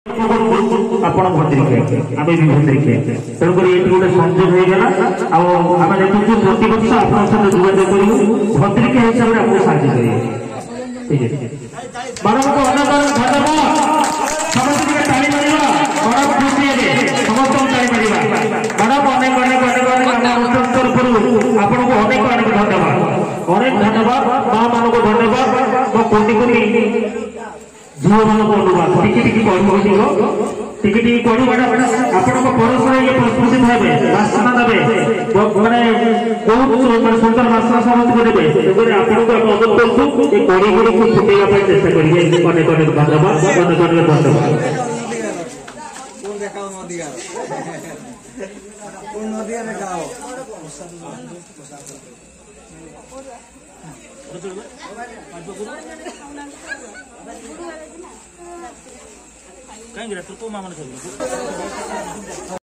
ଆପଣ ଭଦ୍ରିକେ ଆମେ ବି ଭଦ୍ରିକେ ତେଣୁକରି ଏଠି ଗୋଟେ ସଂଯୋଗ ହେଇଗଲା ଆଉ ଆମେ ଦେଖୁଛୁ ପ୍ରତିବର୍ଷ ଆପଣଙ୍କ ସହିତ ଯୋଗାଯୋଗ କରିବୁ ଭଦ୍ରିକେ ହିସାବରେ ଆପଣଙ୍କୁ ସାହାଯ୍ୟ କରିବେ ଠିକ ଅଛି ମାନଙ୍କୁ ଅନେକ ଧନ୍ୟବାଦ ସମସ୍ତେ ଟିକେ ତାଳି ମାରିବା ବଡ଼ ଖୁସି ହେବେ ସମସ୍ତଙ୍କୁ ତାଳି ମାରିବା ମ୍ୟାଡ଼ାମ ଅନେକ ଅନେକ ଅନେକ ଅନେକ ଆମ ତରଫରୁ ଆପଣଙ୍କୁ ଅନେକ ଅନେକ ଧନ୍ୟବାଦ ମା ମାନଙ୍କୁ ଧନ୍ୟବାଦ ମୋ କୋଟି କୋଟି ଝିଅ ମାନଙ୍କୁ ଅନୁବାଦ ଟିକେ ଟିକେ କହିବ ଟିକେ ଟିକେ କହିବାଟା ଆପଣଙ୍କ ପରସ୍ପର ଇଏ ପ୍ରସ୍ଫୁଟିତ ହେବେ ବାସ୍ନା ଦେବେ ମାନେ ବହୁତ ସୁନ୍ଦର ବାସ୍ନା ସମସ୍ତଙ୍କୁ ଦେବେ ତେଣୁକରି ଆପଣଙ୍କୁ ଆମେ ଅନୁରୋଧ କରୁଛୁ ଏ କଡ଼ି ଗୁଡ଼ିକୁ ଫୁଟେଇବା ପାଇଁ ଚେଷ୍ଟା କରିବେ ଅନେକ ଅନେକ ଧନ୍ୟବାଦ ଅନେକ ଅନେକ ଧନ୍ୟବାଦ कहीं तू मामला